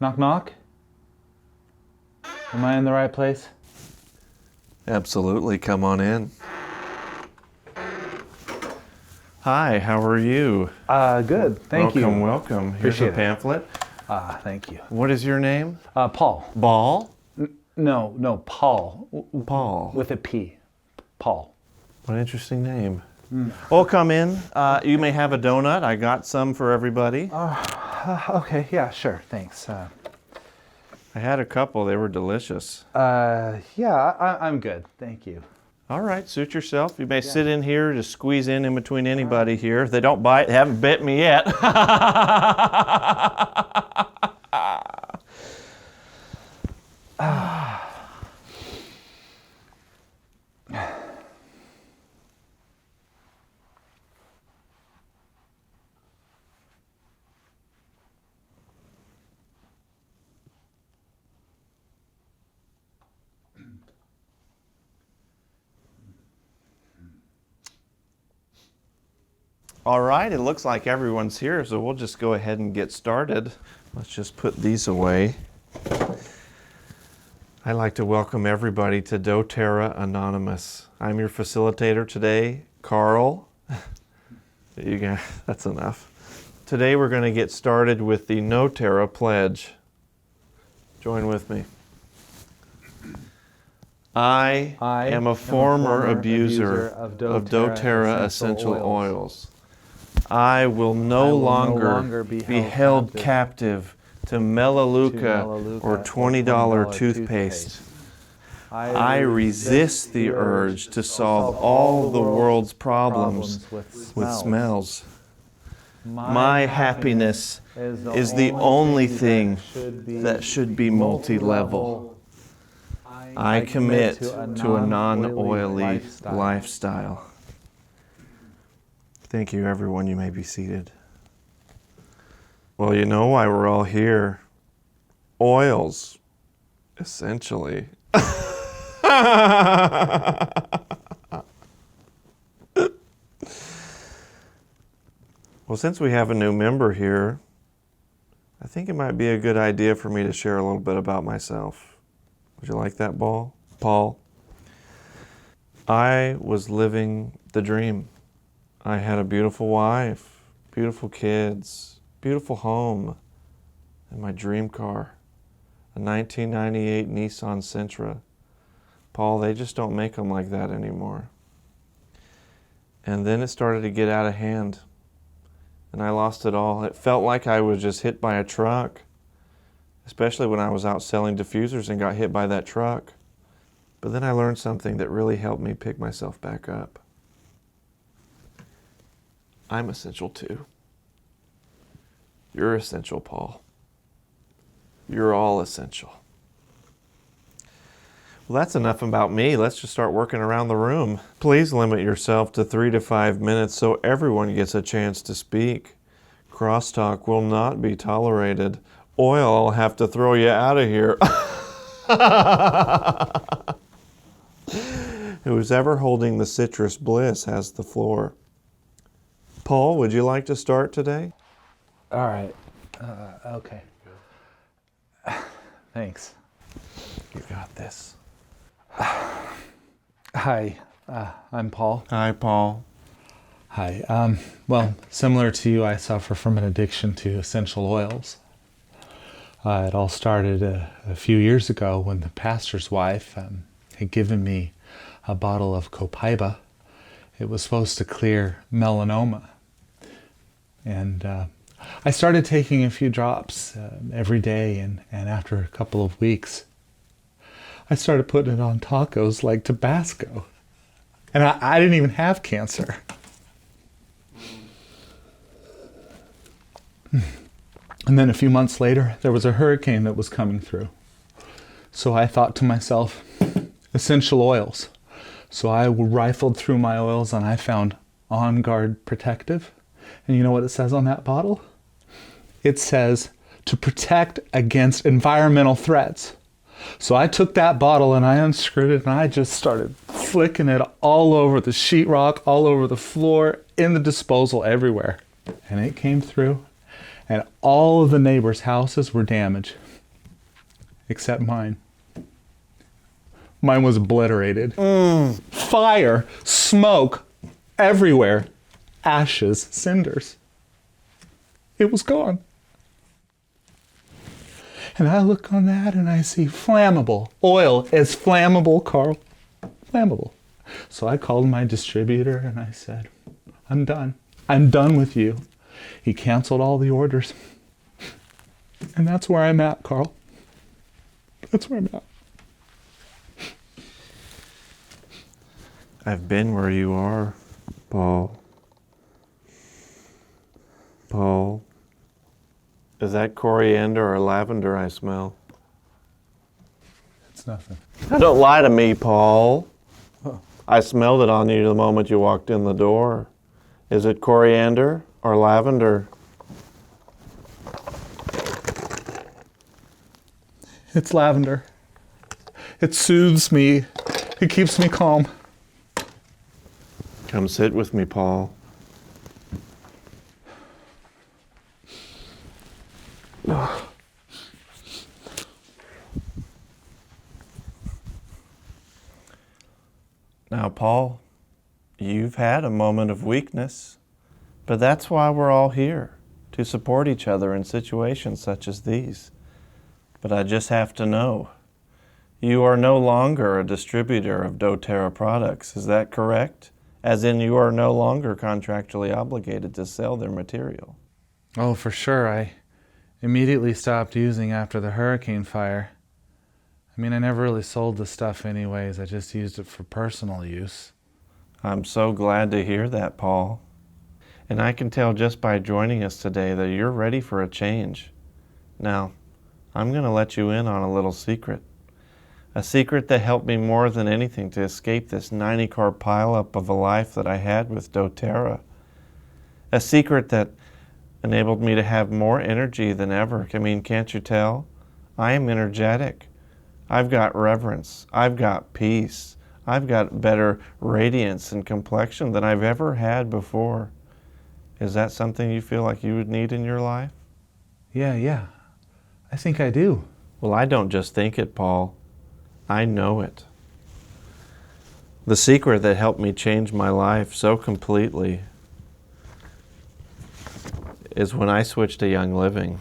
Knock, knock. Am I in the right place? Absolutely. Come on in. Hi, how are you? Good. Thank you. Welcome. Here's Appreciate a pamphlet. Thank you. What is your name? Paul. Ball? No, Paul. Paul. With a P. Paul. What an interesting name. Well, come in. You may have a donut. I got some for everybody. Okay, yeah, sure, thanks. I had a couple. They were delicious. Yeah, I'm good, thank you. All right, suit yourself. You may sit in here, just squeeze in between anybody here. If they don't bite, they haven't bit me yet. All right, it looks like everyone's here, so we'll just go ahead and get started. Let's just put these away. I'd like to welcome everybody to nōTERRA Anonymous. I'm your facilitator today, Carl. That's enough. Today we're going to get started with the nōTERRA Pledge. Join with me. I am a former abuser of nōTERRA essential oils. I will no longer be held captive to Melaleuca or $20 toothpaste. I resist the urge to solve all the world's problems with smells. My happiness is the only thing that should be multi-level. I commit to a non-oily lifestyle. Thank you, everyone. You may be seated. Well, you know why we're all here. Oils, essentially. Well, since we have a new member here, I think it might be a good idea for me to share a little bit about myself. Would you like that, Paul? I was living the dream. I had a beautiful wife, beautiful kids, beautiful home, and my dream car, a 1998 Nissan Sentra. Paul, they just don't make them like that anymore. And then it started to get out of hand, and I lost it all. It felt like I was just hit by a truck, especially when I was out selling diffusers and got hit by that truck. But then I learned something that really helped me pick myself back up. I'm essential too. You're essential, Paul. You're all essential. Well, that's enough about me. Let's just start working around the room. Please limit yourself to 3 to 5 minutes so everyone gets a chance to speak. Crosstalk will not be tolerated. Oil, I'll have to throw you out of here. Who's ever holding the citrus bliss has the floor. Paul, would you like to start today? All right, okay. Thanks. You got this. Hi, I'm Paul. Hi, Paul. Hi, well, similar to you, I suffer from an addiction to essential oils. It all started a few years ago when the pastor's wife had given me a bottle of copaiba. It was supposed to clear melanoma. And I started taking a few drops every day, and after a couple of weeks, I started putting it on tacos like Tabasco. And I didn't even have cancer. And then a few months later, there was a hurricane that was coming through. So I thought to myself, essential oils. So I rifled through my oils and I found On Guard Protective. And you know what it says on that bottle? It says to protect against environmental threats. So I took that bottle and I unscrewed it and I just started flicking it all over the sheetrock, all over the floor, in the disposal, everywhere. And it came through and all of the neighbors' houses were damaged. except mine. Mine was obliterated. Fire, smoke, everywhere. Ashes, cinders. It was gone. And I look on that and I see flammable. Oil is flammable, Carl. Flammable. So I called my distributor and I said, I'm done. I'm done with you. He canceled all the orders. And that's where I'm at, Carl. That's where I'm at. I've been where you are, Paul. Paul. Is that coriander or lavender I smell? It's nothing. Now don't lie to me, Paul. I smelled it on you the moment you walked in the door. Is it coriander or lavender? It's lavender. It soothes me. It keeps me calm. Come sit with me, Paul. Now, Paul, you've had a moment of weakness, but that's why we're all here, to support each other in situations such as these. But I just have to know, you are no longer a distributor of nōTERRA products, is that correct? As in, you are no longer contractually obligated to sell their material. Oh, for sure. I immediately stopped using after the hurricane fire. I mean, I never really sold the stuff anyways. I just used it for personal use. I'm so glad to hear that, Paul. And I can tell just by joining us today that you're ready for a change. Now, I'm going to let you in on a little secret. A secret that helped me more than anything to escape this 90-car pileup of a life that I had with nōTERRA. A secret that enabled me to have more energy than ever. I mean, can't you tell? I am energetic. I've got reverence. I've got peace. I've got better radiance and complexion than I've ever had before. Is that something you feel like you would need in your life? Yeah. I think I do. Well, I don't just think it, Paul. I know it. The secret that helped me change my life so completely is when I switched to Young Living.